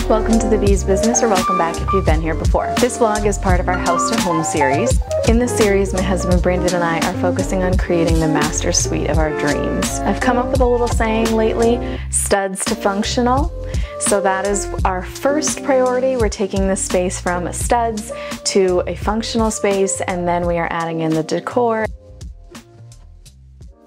Welcome to the Bee's Business, or welcome back if you've been here before. This vlog is part of our House to Home series. In this series, my husband Brandon and I are focusing on creating the master suite of our dreams. I've come up with a little saying lately, studs to functional. So that is our first priority. We're taking this space from studs to a functional space, and then we are adding in the decor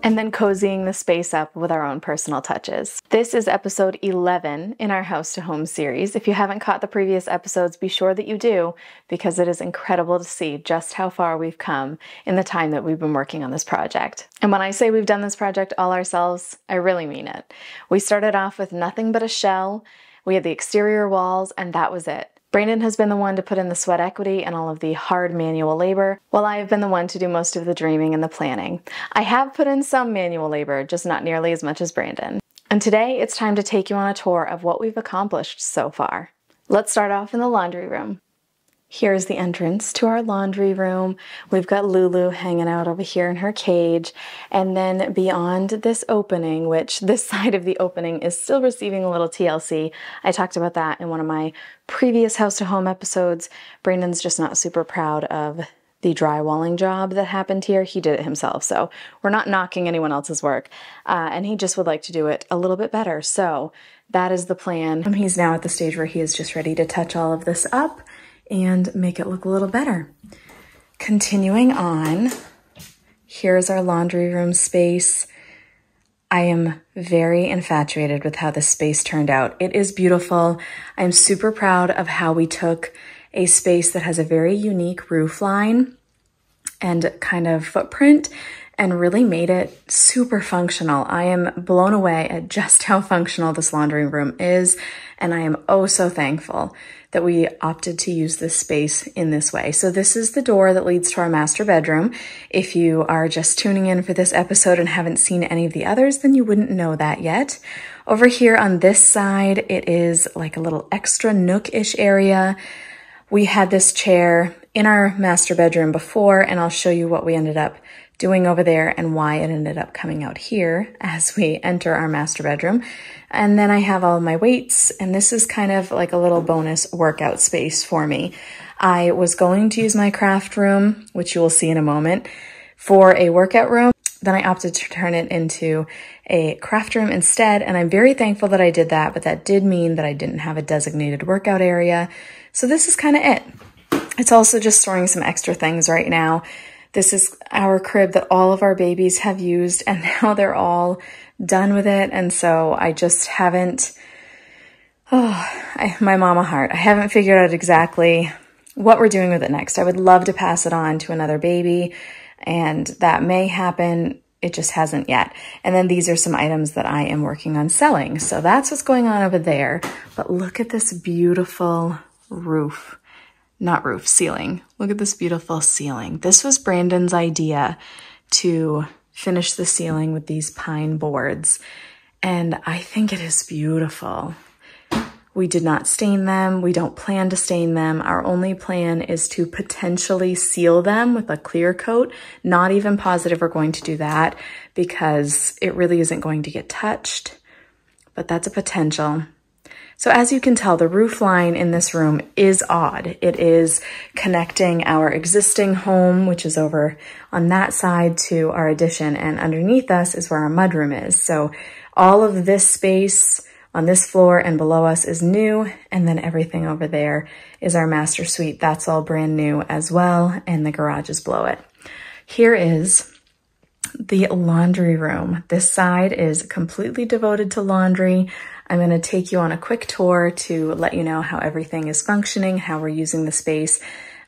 and then cozying the space up with our own personal touches. This is episode 11 in our House to Home series. If you haven't caught the previous episodes, be sure that you do, because it is incredible to see just how far we've come in the time that we've been working on this project. And when I say we've done this project all ourselves, I really mean it. We started off with nothing but a shell. We had the exterior walls, and that was it. Brandon has been the one to put in the sweat equity and all of the hard manual labor, while I have been the one to do most of the dreaming and the planning. I have put in some manual labor, just not nearly as much as Brandon. And today it's time to take you on a tour of what we've accomplished so far. Let's start off in the laundry room. Here's the entrance to our laundry room. We've got Lulu hanging out over here in her cage. And then beyond this opening, which this side of the opening is still receiving a little TLC. I talked about that in one of my previous House to Home episodes. Brandon's just not super proud of the drywalling job that happened here. He did it himself, so we're not knocking anyone else's work. And he just would like to do it a little bit better. So that is the plan. He's now at the stage where he is just ready to touch all of this up and make it look a little better. Continuing on, here's our laundry room space. I am very infatuated with how this space turned out. It is beautiful. I'm super proud of how we took a space that has a very unique roof line and kind of footprint and really made it super functional. I am blown away at just how functional this laundry room is, and I am oh so thankful that we opted to use this space in this way. So this is the door that leads to our master bedroom. If you are just tuning in for this episode and haven't seen any of the others, then you wouldn't know that yet. Over here on this side, it is like a little extra nook-ish area. We had this chair in our master bedroom before, and I'll show you what we ended up doing over there and why it ended up coming out here as we enter our master bedroom. And then I have all of my weights, and this is kind of like a little bonus workout space for me. I was going to use my craft room, which you will see in a moment, for a workout room. Then I opted to turn it into a craft room instead, and I'm very thankful that I did that, but that did mean that I didn't have a designated workout area. So this is kind of it. It's also just storing some extra things right now. This is our crib that all of our babies have used, and now they're all done with it. And so I just haven't, my mama heart, I haven't figured out exactly what we're doing with it next. I would love to pass it on to another baby, and that may happen. It just hasn't yet. And then these are some items that I am working on selling. So that's what's going on over there. But look at this beautiful roof. Not roof, ceiling. Look at this beautiful ceiling. This was Brandon's idea to finish the ceiling with these pine boards, and I think it is beautiful. We did not stain them. We don't plan to stain them. Our only plan is to potentially seal them with a clear coat. Not even positive we're going to do that because it really isn't going to get touched, but that's a potential. So as you can tell, the roof line in this room is odd. It is connecting our existing home, which is over on that side, to our addition, and underneath us is where our mudroom is. So all of this space on this floor and below us is new, and then everything over there is our master suite. That's all brand new as well, and the garage is below it. Here is the laundry room. This side is completely devoted to laundry. I'm going to take you on a quick tour to let you know how everything is functioning, how we're using the space,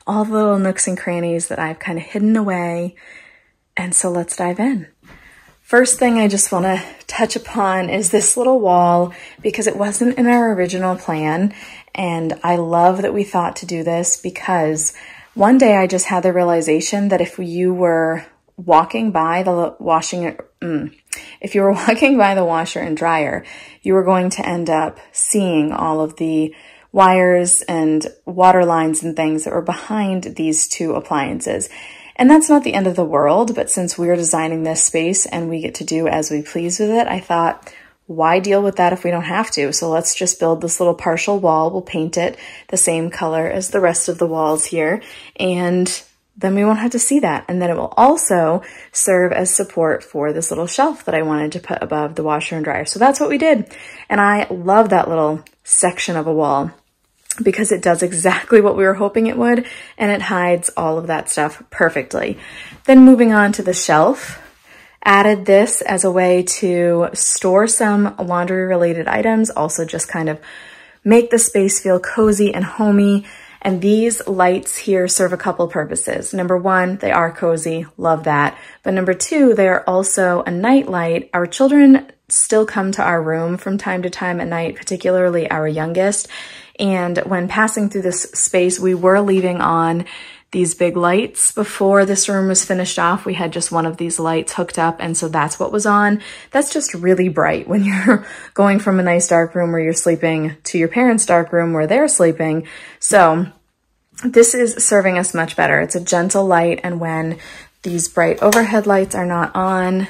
all the little nooks and crannies that I've kind of hidden away. And so let's dive in. First thing I just want to touch upon is this little wall, because it wasn't in our original plan. And I love that we thought to do this, because one day I just had the realization that if you were walking by the washer and dryer, you were going to end up seeing all of the wires and water lines and things that were behind these two appliances. And that's not the end of the world, but since we're designing this space and we get to do as we please with it, I thought, why deal with that if we don't have to? So let's just build this little partial wall. We'll paint it the same color as the rest of the walls here, and then we won't have to see that. And then it will also serve as support for this little shelf that I wanted to put above the washer and dryer. So that's what we did. And I love that little section of a wall, because it does exactly what we were hoping it would, and it hides all of that stuff perfectly. Then moving on to the shelf, added this as a way to store some laundry related items, also just kind of make the space feel cozy and homey. And these lights here serve a couple purposes. Number one, they are cozy, love that. But number two, they are also a night light. Our children still come to our room from time to time at night, particularly our youngest. And when passing through this space, we were leaving on these big lights. Before this room was finished off, we had just one of these lights hooked up, and so that's what was on. That's just really bright when you're going from a nice dark room where you're sleeping to your parents' dark room where they're sleeping. So this is serving us much better. It's a gentle light, and when these bright overhead lights are not on,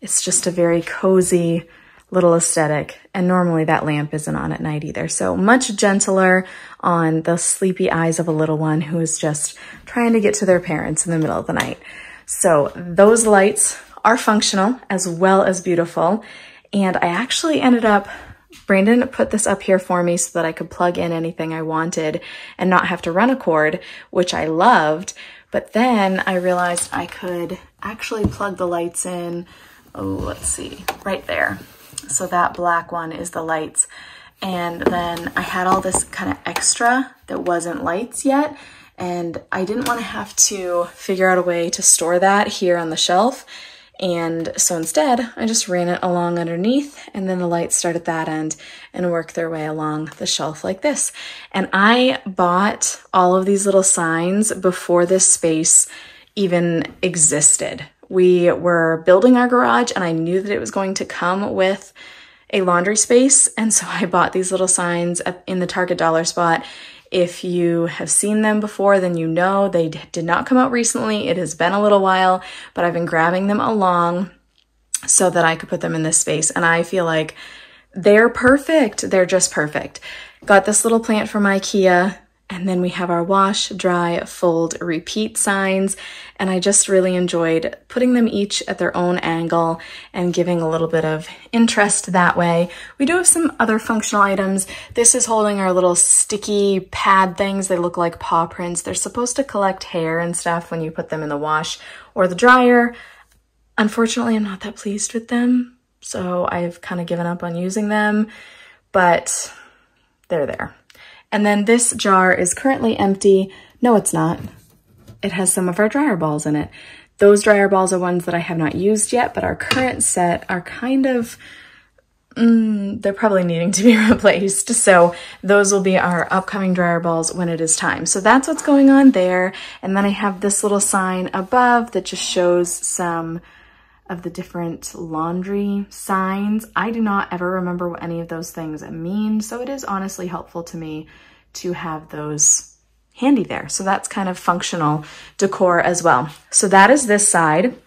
it's just a very cozy little aesthetic. And normally that lamp isn't on at night either. So much gentler on the sleepy eyes of a little one who is just trying to get to their parents in the middle of the night. So those lights are functional as well as beautiful. And I actually ended up, Brandon put this up here for me so that I could plug in anything I wanted and not have to run a cord, which I loved. But then I realized I could actually plug the lights in. Oh, let's see, right there. So that black one is the lights. And then I had all this kind of extra that wasn't lights yet. And I didn't want to have to figure out a way to store that here on the shelf. And so instead, I just ran it along underneath, and then the lights start at that end and work their way along the shelf like this. And I bought all of these little signs before this space even existed. We were building our garage, and I knew that it was going to come with a laundry space. And so I bought these little signs in the Target dollar spot. If you have seen them before, then you know they did not come out recently. It has been a little while, but I've been grabbing them along so that I could put them in this space. And I feel like they're perfect. They're just perfect. Got this little plant from IKEA. And then we have our wash, dry, fold, repeat signs. And I just really enjoyed putting them each at their own angle and giving a little bit of interest that way. We do have some other functional items. This is holding our little sticky pad things. They look like paw prints. They're supposed to collect hair and stuff when you put them in the wash or the dryer. Unfortunately, I'm not that pleased with them, so I've kind of given up on using them, but they're there. And then this jar is currently empty. No, it's not. It has some of our dryer balls in it. Those dryer balls are ones that I have not used yet, but our current set are kind of, they're probably needing to be replaced. So those will be our upcoming dryer balls when it is time. So that's what's going on there. And then I have this little sign above that just shows some of the different laundry signs. I do not ever remember what any of those things mean, so it is honestly helpful to me to have those handy there. So that's kind of functional decor as well. So that is this side.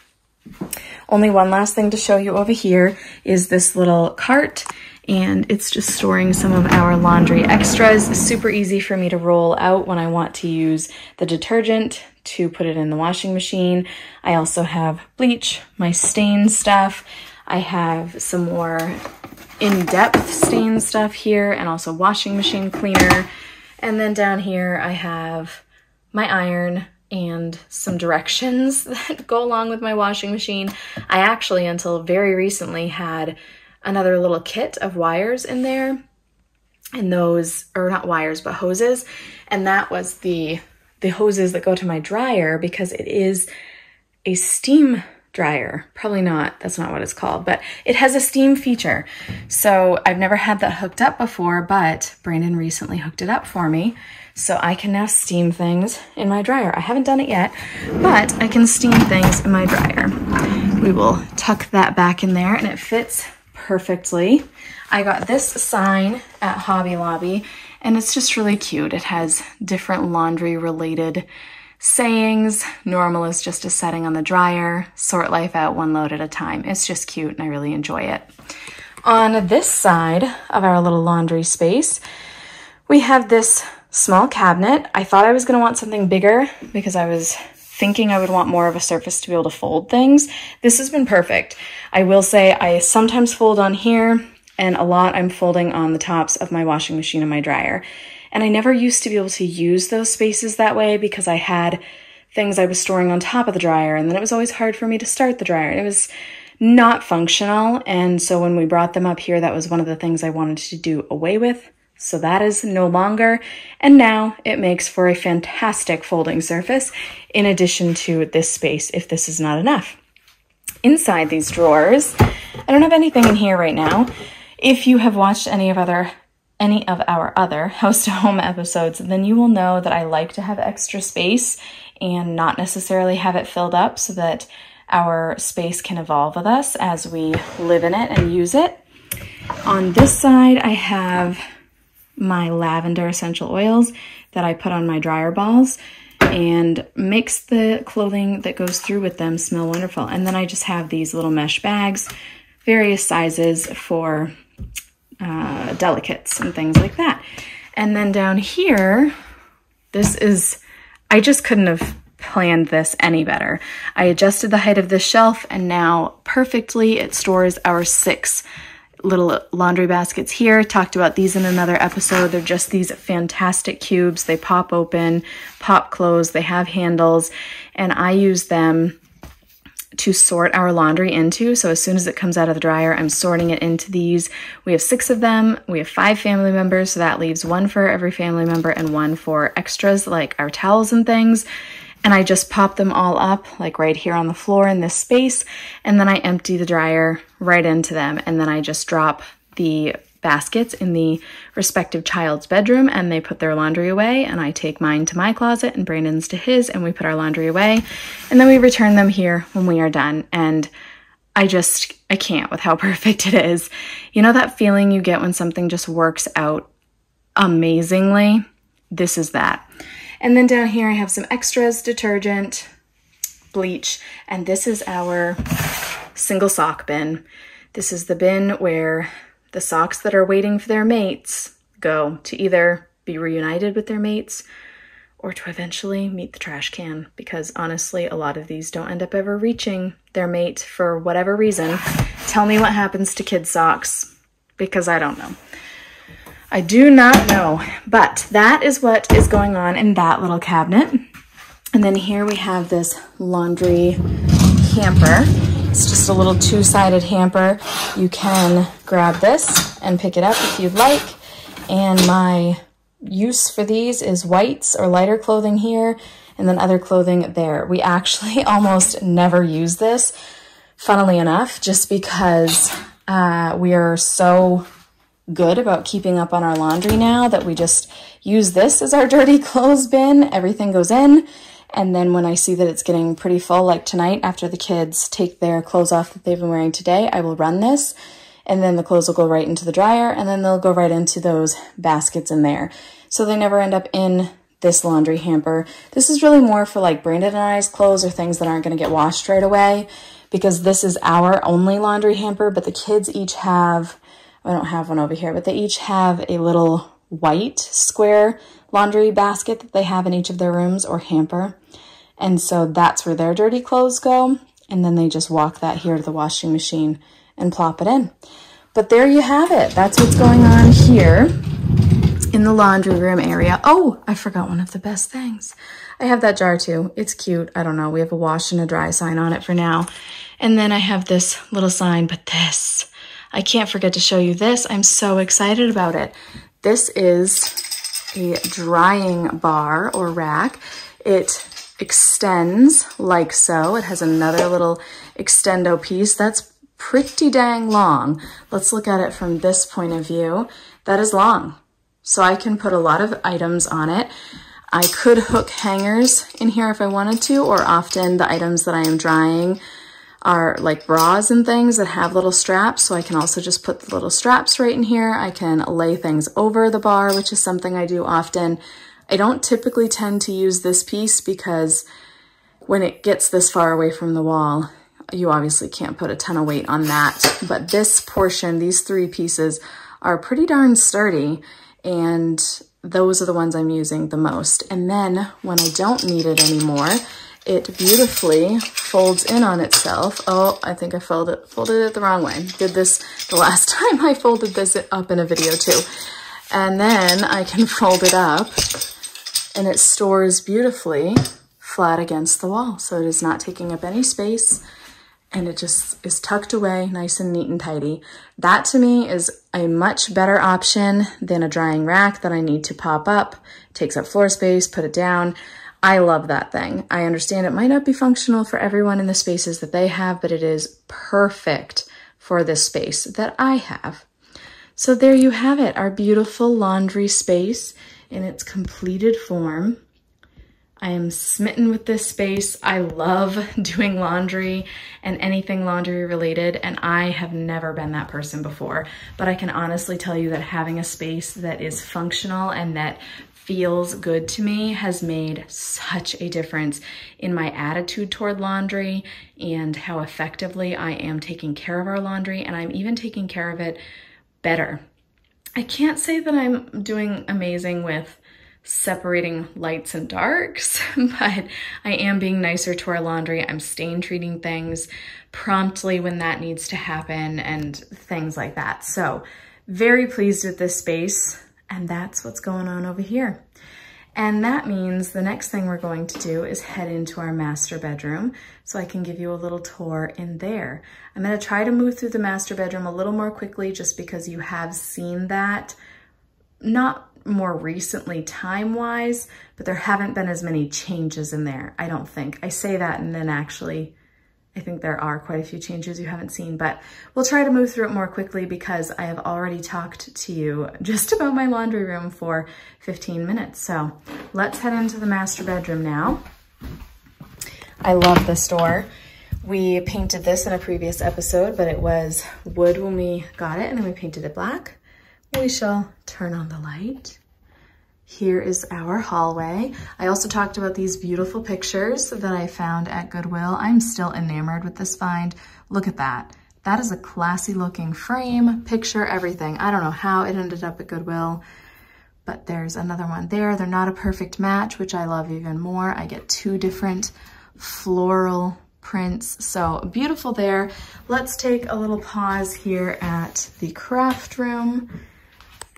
Only one last thing to show you over here is this little cart, and it's just storing some of our laundry extras. Super easy for me to roll out when I want to use the detergent to put it in the washing machine. I also have bleach, my stain stuff. I have some more in-depth stain stuff here, and also washing machine cleaner. And then down here I have my iron and some directions that go along with my washing machine. I actually, until very recently, had another little kit of wires in there, and those, or not wires, but hoses. And that was the hoses that go to my dryer, because it is a steam dryer. Probably not, that's not what it's called, but it has a steam feature. So I've never had that hooked up before, but Brandon recently hooked it up for me. So I can now steam things in my dryer. I haven't done it yet, but I can steam things in my dryer. We will tuck that back in there, and it fits perfectly. I got this sign at Hobby Lobby, and it's just really cute. It has different laundry related sayings. Normal is just a setting on the dryer. Sort life out one load at a time. It's just cute, and I really enjoy it. On this side of our little laundry space, we have this small cabinet. I thought I was going to want something bigger because I was thinking I would want more of a surface to be able to fold things. This has been perfect. I will say I sometimes fold on here, and a lot I'm folding on the tops of my washing machine and my dryer. And I never used to be able to use those spaces that way because I had things I was storing on top of the dryer, and then it was always hard for me to start the dryer. It was not functional, and so when we brought them up here, that was one of the things I wanted to do away with. So that is no longer, and now it makes for a fantastic folding surface in addition to this space if this is not enough. Inside these drawers, I don't have anything in here right now. If you have watched any of our other House to Home episodes, then you will know that I like to have extra space and not necessarily have it filled up so that our space can evolve with us as we live in it and use it. On this side, I have my lavender essential oils that I put on my dryer balls and makes the clothing that goes through with them smell wonderful. And then I just have these little mesh bags, various sizes for delicates and things like that. And then down here, I just couldn't have planned this any better. I adjusted the height of this shelf, and now perfectly it stores our 6 little laundry baskets here. Talked about these in another episode. They're just these fantastic cubes. They pop open, pop close, they have handles, and I use them to sort our laundry into. So as soon as it comes out of the dryer, I'm sorting it into these. We have 6 of them. We have 5 family members, so that leaves 1 for every family member and 1 for extras like our towels and things. And I just pop them all up like right here on the floor in this space, and then I empty the dryer right into them, and then I just drop the baskets in the respective child's bedroom, and they put their laundry away, and I take mine to my closet and Brandon's to his, and we put our laundry away, and then we return them here when we are done. And I can't with how perfect it is. You know that feeling you get when something just works out amazingly? This is that. And then down here I have some extras, detergent, bleach, and this is our single sock bin. This is the bin where the socks that are waiting for their mates go to either be reunited with their mates or to eventually meet the trash can, because honestly, a lot of these don't end up ever reaching their mate for whatever reason. Tell me what happens to kids' socks, because I don't know. I do not know, but that is what is going on in that little cabinet. And then here we have this laundry hamper. It's just a little 2-sided hamper. You can grab this and pick it up if you'd like. And my use for these is whites or lighter clothing here, and then other clothing there. We actually almost never use this, funnily enough, just because we are so good about keeping up on our laundry now that we just use this as our dirty clothes bin. Everything goes in, and then when I see that it's getting pretty full, like tonight after the kids take their clothes off that they've been wearing today, I will run this, and then the clothes will go right into the dryer, and then they'll go right into those baskets in there. So they never end up in this laundry hamper. This is really more for like Brandon and I's clothes or things that aren't going to get washed right away, because this is our only laundry hamper, but the kids each have, I don't have one over here, but they each have a little white square laundry basket that they have in each of their rooms, or hamper. And so that's where their dirty clothes go. And then they just walk that here to the washing machine and plop it in. But there you have it. That's what's going on here in the laundry room area. Oh, I forgot one of the best things. I have that jar too. It's cute. I don't know. We have a wash and a dry sign on it for now. And then I have this little sign, but this, I can't forget to show you this. I'm so excited about it. This is a drying bar or rack. It extends like so. It has another little extendo piece that's pretty dang long. Let's look at it from this point of view. That is long. So I can put a lot of items on it. I could hook hangers in here if I wanted to, or often the items that I am drying are like bras and things that have little straps. So I can also just put the little straps right in here. I can lay things over the bar, which is something I do often. I don't typically tend to use this piece because when it gets this far away from the wall, you obviously can't put a ton of weight on that. But this portion, these three pieces, are pretty darn sturdy, and those are the ones I'm using the most. And then when I don't need it anymore, it beautifully folds in on itself. Oh, I think I folded it the wrong way. Did this the last time I folded this up in a video too. And then I can fold it up and it stores beautifully flat against the wall. So it is not taking up any space, and it just is tucked away nice and neat and tidy. That to me is a much better option than a drying rack that I need to pop up. It takes up floor space, put it down. I love that thing. I understand it might not be functional for everyone in the spaces that they have, but it is perfect for this space that I have. So there you have it, our beautiful laundry space in its completed form. I am smitten with this space. I love doing laundry and anything laundry related, and I have never been that person before. But I can honestly tell you that having a space that is functional and that feels good to me has made such a difference in my attitude toward laundry and how effectively I am taking care of our laundry, and I'm even taking care of it better. I can't say that I'm doing amazing with separating lights and darks, but I am being nicer to our laundry. I'm stain treating things promptly when that needs to happen and things like that. So very pleased with this space, and that's what's going on over here. And that means the next thing we're going to do is head into our master bedroom so I can give you a little tour in there. I'm going to try to move through the master bedroom a little more quickly just because you have seen that, not more recently time-wise, but there haven't been as many changes in there, I don't think. I say that and then actually I think there are quite a few changes you haven't seen, but we'll try to move through it more quickly because I have already talked to you just about my laundry room for 15 minutes. So let's head into the master bedroom now. I love this door. We painted this in a previous episode, but it was wood when we got it, and then we painted it black. We shall turn on the light. Here is our hallway. I also talked about these beautiful pictures that I found at Goodwill. I'm still enamored with this find. Look at that. That is a classy looking frame, picture, everything. I don't know how it ended up at Goodwill, but there's another one there. They're not a perfect match, which I love even more. I get two different floral prints, so beautiful there. Let's take a little pause here at the craft room.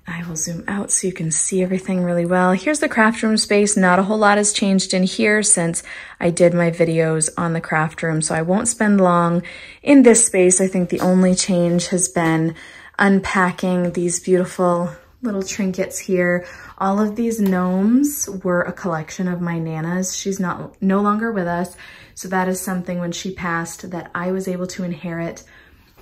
I will zoom out so you can see everything really well. Here's the craft room space. Not a whole lot has changed in here since I did my videos on the craft room, so I won't spend long in this space. I think the only change has been unpacking these beautiful little trinkets here. All of these gnomes were a collection of my Nana's. She's no longer with us, so that is something when she passed that I was able to inherit.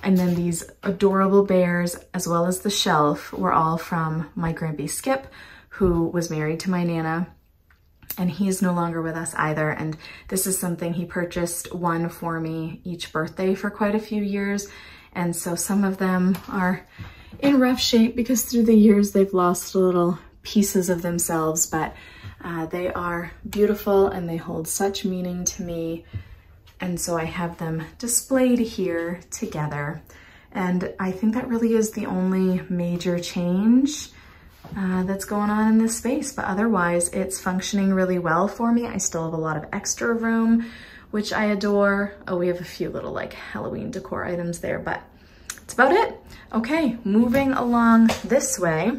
And then these adorable bears, as well as the shelf, were all from my Grampy Skip, who was married to my Nana, and he is no longer with us either. And this is something he purchased one for me each birthday for quite a few years. And so some of them are in rough shape because through the years they've lost little pieces of themselves, but they are beautiful and they hold such meaning to me. And so I have them displayed here together. And I think that really is the only major change that's going on in this space. But otherwise, it's functioning really well for me. I still have a lot of extra room, which I adore. Oh, we have a few little like Halloween decor items there, but that's about it. Okay, moving along this way.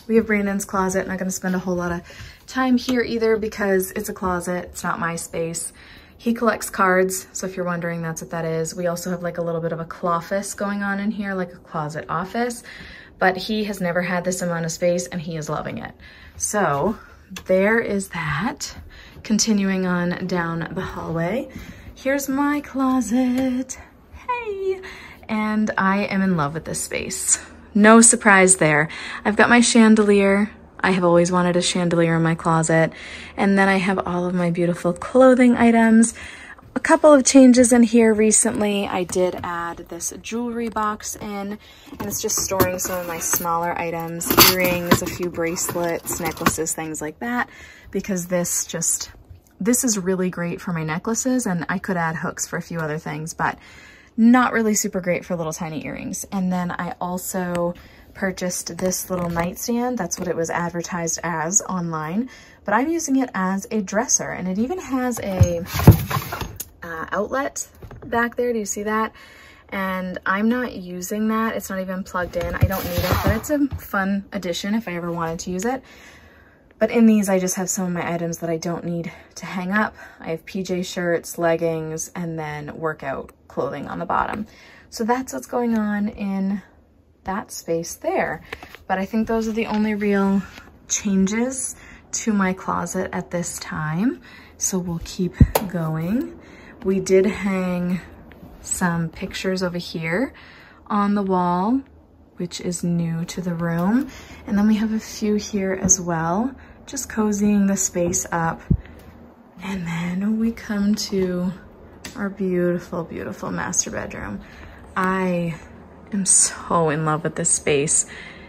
We have Brandon's closet. Not gonna spend a whole lot of time here either because it's a closet, it's not my space. He collects cards, so if you're wondering, that's what that is. We also have like a little bit of a cloffice going on in here, like a closet office, but he has never had this amount of space and he is loving it. So there is that. Continuing on down the hallway. Here's my closet. Hey! And I am in love with this space. No surprise there. I've got my chandelier. I have always wanted a chandelier in my closet. And then I have all of my beautiful clothing items. A couple of changes in here recently. I did add this jewelry box in, and it's just storing some of my smaller items, earrings, a few bracelets, necklaces, things like that, because this is really great for my necklaces, and I could add hooks for a few other things, but not really super great for little tiny earrings. And then I also purchased this little nightstand. That's what it was advertised as online, but I'm using it as a dresser, and it even has a outlet back there. Do you see that? And I'm not using that. It's not even plugged in. I don't need it, but it's a fun addition if I ever wanted to use it. But in these, I just have some of my items that I don't need to hang up. I have PJ shirts, leggings, and then workout clothing on the bottom. So that's what's going on in that space there. But I think those are the only real changes to my closet at this time. So we'll keep going. We did hang some pictures over here on the wall, which is new to the room. And then we have a few here as well, just cozying the space up. And then we come to our beautiful, beautiful master bedroom. I am so in love with this space.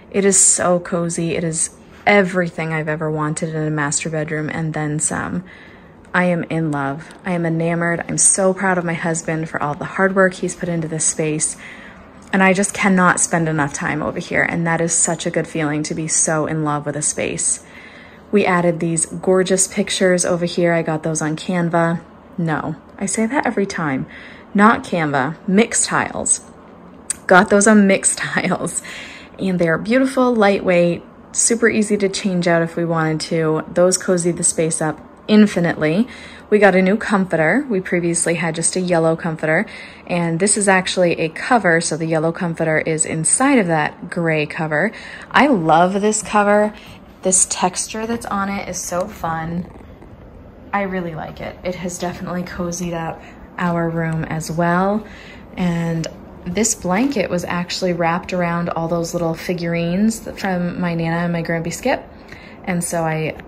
It is so cozy. It is everything I've ever wanted in a master bedroom and then some. I am in love. I am enamored. I'm so proud of my husband for all the hard work he's put into this space. And I just cannot spend enough time over here. And that is such a good feeling to be so in love with a space. We added these gorgeous pictures over here. I got those on Canva. No, I say that every time. Not Canva, Mix Tiles. Got those on Mix Tiles. And they're beautiful, lightweight, super easy to change out if we wanted to. Those cozy the space up infinitely. We got a new comforter. We previously had just a yellow comforter, and this is actually a cover, so the yellow comforter is inside of that gray cover. I love this cover. This texture that's on it is so fun. I really like it. It has definitely cozied up our room as well. And this blanket was actually wrapped around all those little figurines from my Nana and my Grampy Skip. And so I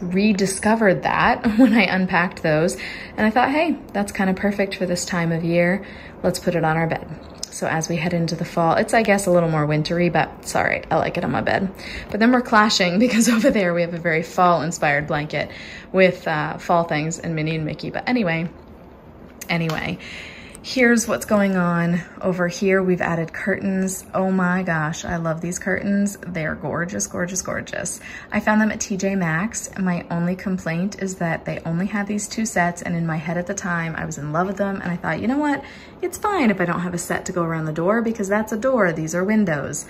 rediscovered that when I unpacked those, and I thought, hey, that's kind of perfect for this time of year. Let's put it on our bed. So as we head into the fall, it's, I guess, a little more wintry, but it's all right. I like it on my bed. But then we're clashing because over there we have a very fall-inspired blanket with fall things and Minnie and Mickey. But anyway, here's what's going on over here. We've added curtains. Oh my gosh, I love these curtains. They're gorgeous, gorgeous, gorgeous. I found them at TJ Maxx, and my only complaint is that they only had these 2 sets, and in my head at the time, I was in love with them, and I thought, you know what? It's fine if I don't have a set to go around the door, because that's a door, these are windows.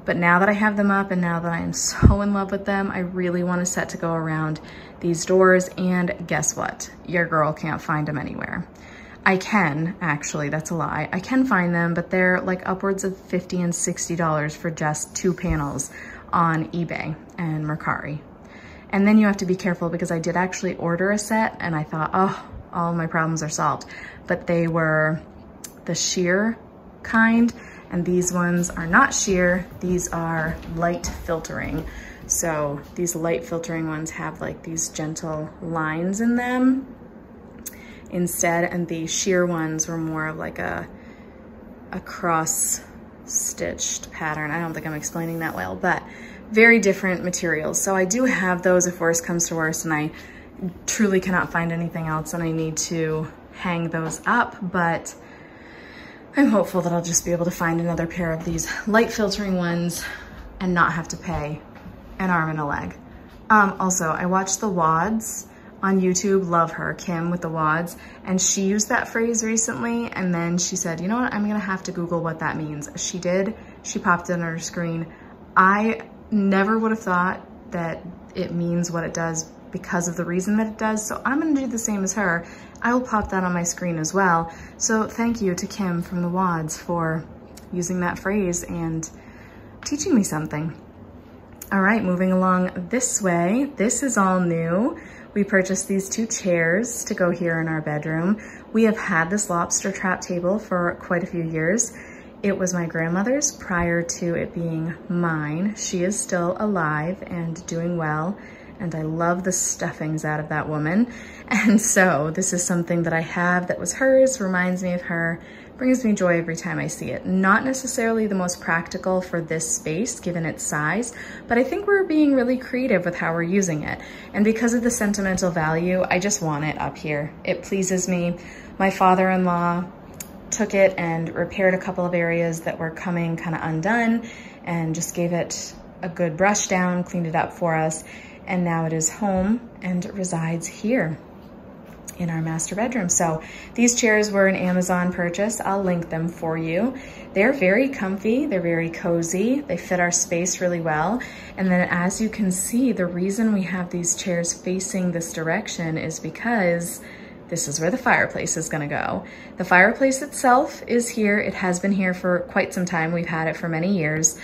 But now that I have them up and now that I'm so in love with them, I really want a set to go around these doors, and guess what? Your girl can't find them anywhere. I can, actually, that's a lie. I can find them, but they're like upwards of $50 and $60 for just 2 panels on eBay and Mercari. And then you have to be careful because I did actually order a set and I thought, oh, all my problems are solved. But they were the sheer kind, and these ones are not sheer, these are light filtering. So these light filtering ones have like these gentle lines in them instead, and the sheer ones were more of like a cross stitched pattern. I don't think I'm explaining that well, but very different materials. So I do have those if worse comes to worse and I truly cannot find anything else and I need to hang those up, but I'm hopeful that I'll just be able to find another pair of these light filtering ones and not have to pay an arm and a leg. Also, I watched the WODs on YouTube, love her, Kim with the Wads, and she used that phrase recently, and then she said, you know what, I'm gonna have to Google what that means. She did, she popped it on her screen. I never would have thought that it means what it does because of the reason that it does, so I'm gonna do the same as her. I will pop that on my screen as well. So thank you to Kim from the Wads for using that phrase and teaching me something. All right, moving along this way. This is all new. We purchased these 2 chairs to go here in our bedroom. We have had this lobster trap table for quite a few years. It was my grandmother's prior to it being mine. She is still alive and doing well, and I love the stuffings out of that woman. And so this is something that I have that was hers, reminds me of her, brings me joy every time I see it. Not necessarily the most practical for this space, given its size, but I think we're being really creative with how we're using it. And because of the sentimental value, I just want it up here. It pleases me. My father-in-law took it and repaired a couple of areas that were coming kind of undone and just gave it a good brush down, cleaned it up for us. And now it is home and resides here in our master bedroom. So these chairs were an Amazon purchase. I'll link them for you. They're very comfy, they're very cozy, they fit our space really well. And then as you can see, the reason we have these chairs facing this direction is because this is where the fireplace is gonna go. The fireplace itself is here. It has been here for quite some time. We've had it for many years.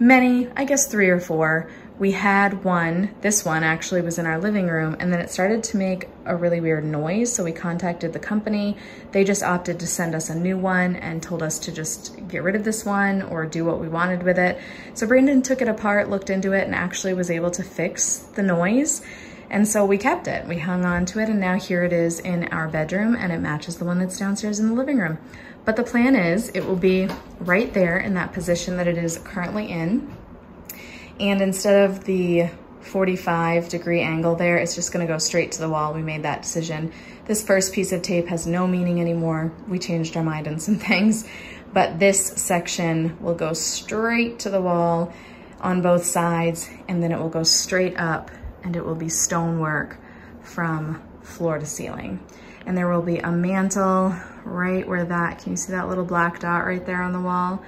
I guess 3 or 4. We had one, this one actually was in our living room, and then it started to make a really weird noise, so we contacted the company. They just opted to send us a new one and told us to just get rid of this one or do what we wanted with it. So Brandon took it apart, looked into it, and actually was able to fix the noise. And so we kept it, we hung on to it, and now here it is in our bedroom, and it matches the one that's downstairs in the living room. But the plan is it will be right there in that position that it is currently in. And instead of the 45-degree angle there, it's just gonna go straight to the wall. We made that decision. This first piece of tape has no meaning anymore. We changed our mind on some things, but this section will go straight to the wall on both sides, and then it will go straight up, and it will be stonework from floor to ceiling. And there will be a mantle right where that, can you see that little black dot right there on the wall?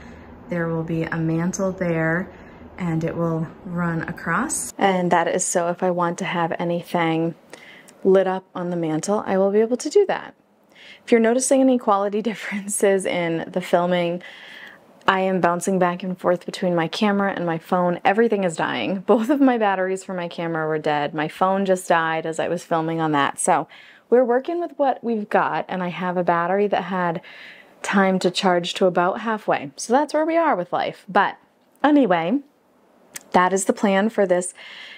There will be a mantle there, and it will run across. And that is so if I want to have anything lit up on the mantle, I will be able to do that. If you're noticing any quality differences in the filming, I am bouncing back and forth between my camera and my phone. Everything is dying. Both of my batteries for my camera were dead. My phone just died as I was filming on that. So we're working with what we've got, and I have a battery that had time to charge to about halfway. So that's where we are with life. But anyway, that is the plan for this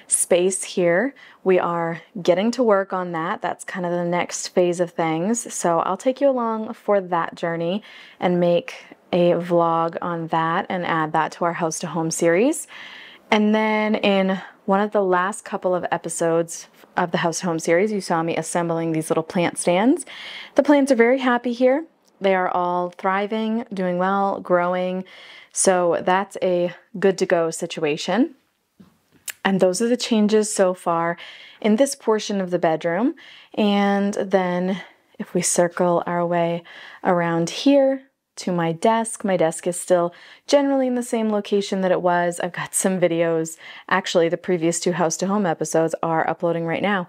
space here. We are getting to work on that. That's kind of the next phase of things. So I'll take you along for that journey and make a vlog on that and add that to our House to Home series. And then in one of the last couple of episodes of the House to Home series, you saw me assembling these little plant stands. The plants are very happy here. They are all thriving, doing well, growing. So that's a good to go situation. And those are the changes so far in this portion of the bedroom. And then if we circle our way around here to my desk is still generally in the same location that it was. I've got some videos. Actually, the previous 2 House to Home episodes are uploading right now.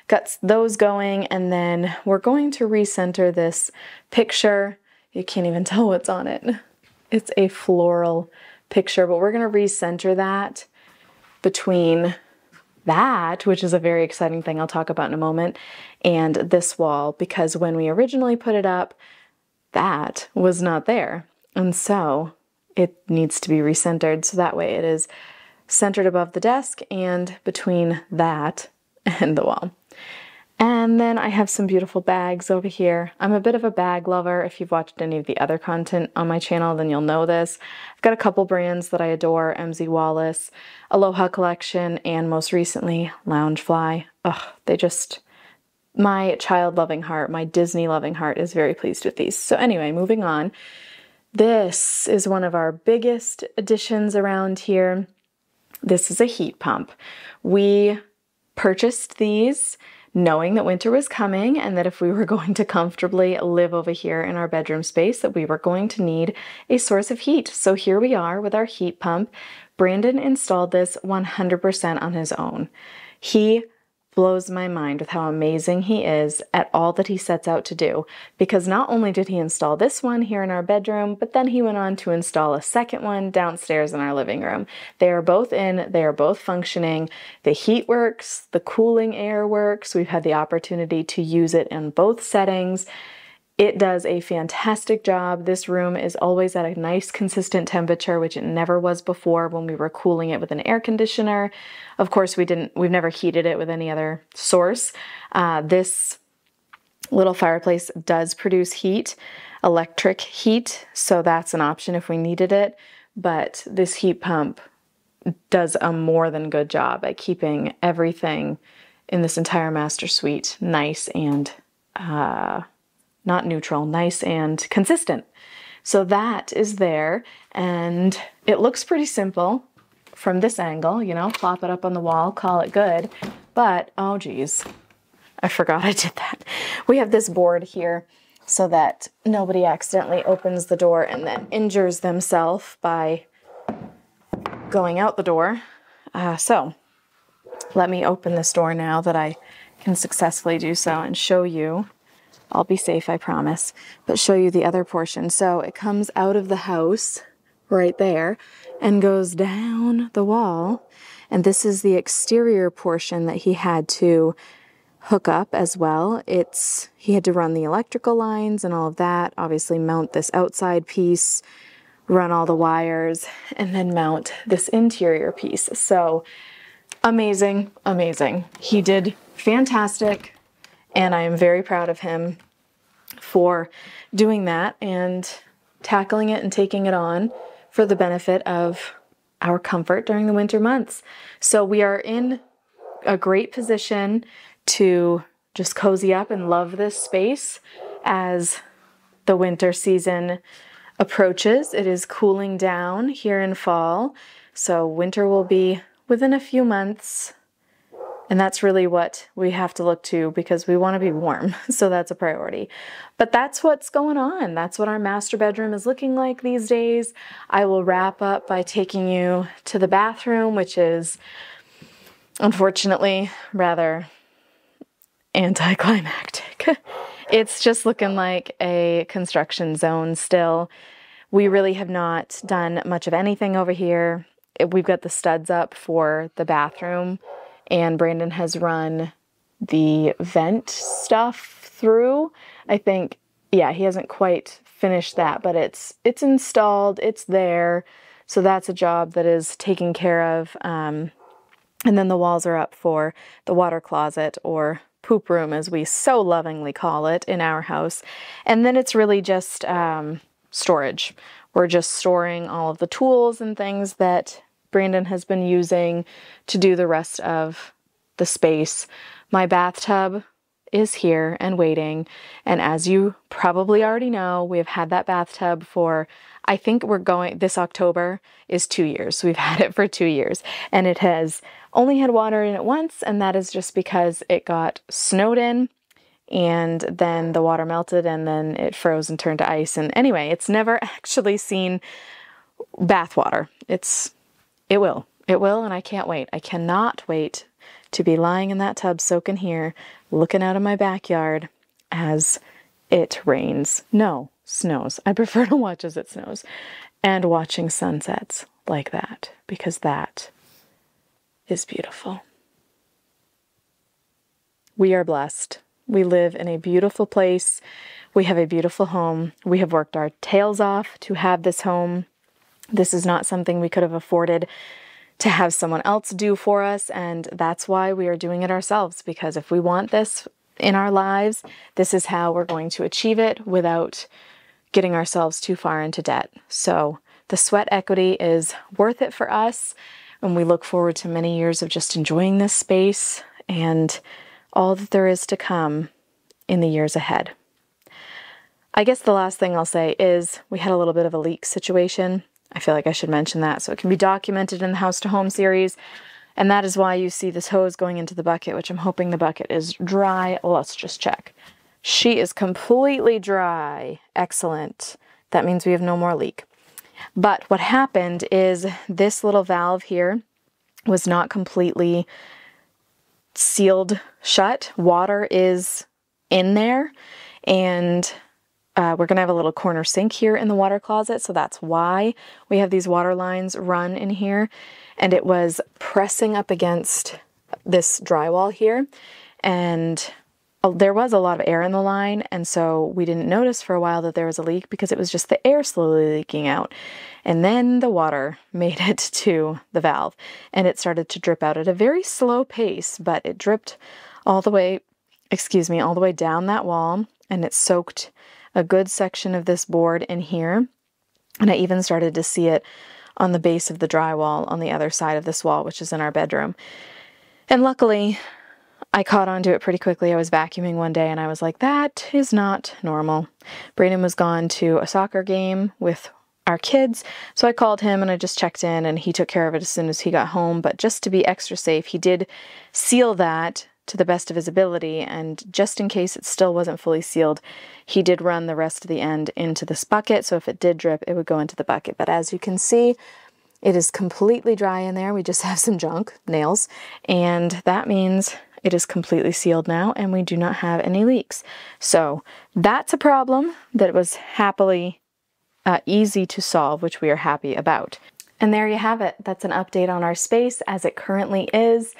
Got those going, and then we're going to recenter this picture. You can't even tell what's on it. It's a floral picture, but we're going to recenter that between that, which is a very exciting thing I'll talk about in a moment, and this wall, because when we originally put it up, that was not there. And so it needs to be recentered. So that way it is centered above the desk and between that and the wall. And then I have some beautiful bags over here. I'm a bit of a bag lover. If you've watched any of the other content on my channel, then you'll know this. I've got a couple brands that I adore, MZ Wallace, Aloha Collection, and most recently, Loungefly. They just, my child-loving heart, my Disney-loving heart is very pleased with these. So anyway, moving on. This is one of our biggest additions around here. This is a heat pump. We purchased these knowing that winter was coming and that if we were going to comfortably live over here in our bedroom space, that we were going to need a source of heat. So here we are with our heat pump. Brandon installed this 100% on his own. He blows my mind with how amazing he is at all that he sets out to do, because not only did he install this one here in our bedroom, but then he went on to install a second one downstairs in our living room. They are both in, they are both functioning. The heat works, the cooling air works. We've had the opportunity to use it in both settings. It does a fantastic job. This room is always at a nice consistent temperature, which it never was before when we were cooling it with an air conditioner. Of course, we've never heated it with any other source. This little fireplace does produce heat, electric heat, so that's an option if we needed it. But this heat pump does a more than good job at keeping everything in this entire master suite nice and not neutral, nice and consistent. So that is there, and it looks pretty simple from this angle, you know, plop it up on the wall, call it good. But, oh geez, I forgot I did that. We have this board here so that nobody accidentally opens the door and then injures themselves by going out the door. So let me open this door now that I can successfully do so and show you. I'll be safe, I promise, but show you the other portion. So it comes out of the house right there and goes down the wall. And this is the exterior portion that he had to hook up as well. He had to run the electrical lines and all of that, obviously mount this outside piece, run all the wires, and then mount this interior piece. So amazing, amazing. He did fantastic. And I am very proud of him for doing that and tackling it and taking it on for the benefit of our comfort during the winter months. So we are in a great position to just cozy up and love this space as the winter season approaches. It is cooling down here in fall, so winter will be within a few months. And that's really what we have to look to because we want to be warm. So that's a priority. But that's what's going on. That's what our master bedroom is looking like these days. I will wrap up by taking you to the bathroom, which is unfortunately rather anticlimactic. It's just looking like a construction zone still. We really have not done much of anything over here. We've got the studs up for the bathroom, and Brandon has run the vent stuff through. I think, yeah, he hasn't quite finished that, but it's installed, it's there. So that's a job that is taken care of. And then the walls are up for the water closet, or poop room as we so lovingly call it in our house. And then it's really just storage. We're just storing all of the tools and things that Brandon has been using to do the rest of the space. My bathtub is here and waiting. And as you probably already know, we have had that bathtub for, I think this October is 2 years. So we've had it for 2 years, and it has only had water in it once. And that is just because it got snowed in and then the water melted and then it froze and turned to ice. And anyway, it's never actually seen bath water. It will. And I can't wait. I cannot wait to be lying in that tub soaking here, looking out of my backyard as it rains. No, snows. I prefer to watch as it snows, and watching sunsets like that, because that is beautiful. We are blessed. We live in a beautiful place. We have a beautiful home. We have worked our tails off to have this home. This is not something we could have afforded to have someone else do for us, and that's why we are doing it ourselves, because if we want this in our lives, this is how we're going to achieve it without getting ourselves too far into debt. So the sweat equity is worth it for us, and we look forward to many years of just enjoying this space and all that there is to come in the years ahead. I guess the last thing I'll say is we had a little bit of a leak situation. I feel like I should mention that so it can be documented in the House to Home series. And that is why you see this hose going into the bucket, which I'm hoping the bucket is dry. Well, let's just check. She is completely dry. Excellent. That means we have no more leak. But what happened is this little valve here was not completely sealed shut. Water is in there, and we're going to have a little corner sink here in the water closet, so that's why we have these water lines run in here. And it was pressing up against this drywall here, and there was a lot of air in the line, and so we didn't notice for a while that there was a leak because it was just the air slowly leaking out. And then the water made it to the valve, and it started to drip out at a very slow pace, but it dripped all the way, all the way down that wall, and it soaked a good section of this board in here. And I even started to see it on the base of the drywall on the other side of this wall, which is in our bedroom. And luckily, I caught on to it pretty quickly. I was vacuuming one day and I was like, that is not normal. Brayden was gone to a soccer game with our kids, so I called him and I just checked in, and he took care of it as soon as he got home. But just to be extra safe, he did seal that to the best of his ability, and just in case it still wasn't fully sealed, he did run the rest of the end into this bucket, so if it did drip, it would go into the bucket. But as you can see, it is completely dry in there. We just have some junk, nails, and that means it is completely sealed now, and we do not have any leaks. So that's a problem that was happily easy to solve, which we are happy about. And there you have it. That's an update on our space as it currently is.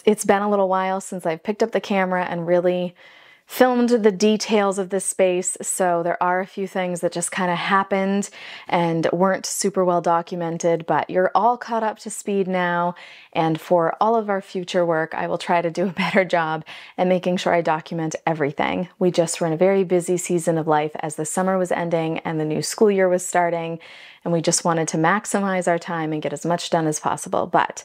It's been a little while since I've picked up the camera and really filmed the details of this space, so there are a few things that just kind of happened and weren't super well documented, but you're all caught up to speed now, and for all of our future work, I will try to do a better job at making sure I document everything. We just were in a very busy season of life as the summer was ending and the new school year was starting, and we just wanted to maximize our time and get as much done as possible. But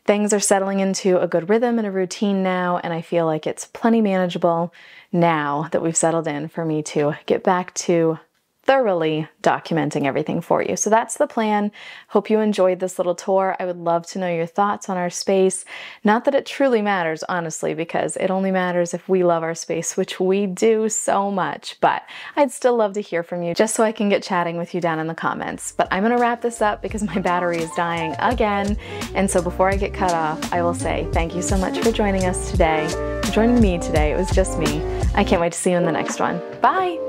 things are settling into a good rhythm and a routine now, and I feel like it's plenty manageable now that we've settled in for me to get back to thoroughly documenting everything for you. So that's the plan. Hope you enjoyed this little tour. I would love to know your thoughts on our space. Not that it truly matters, honestly, because it only matters if we love our space, which we do so much, but I'd still love to hear from you just so I can get chatting with you down in the comments. But I'm gonna wrap this up because my battery is dying again. And so before I get cut off, I will say thank you so much for joining us today, joining me today. It was just me. I can't wait to see you in the next one. Bye.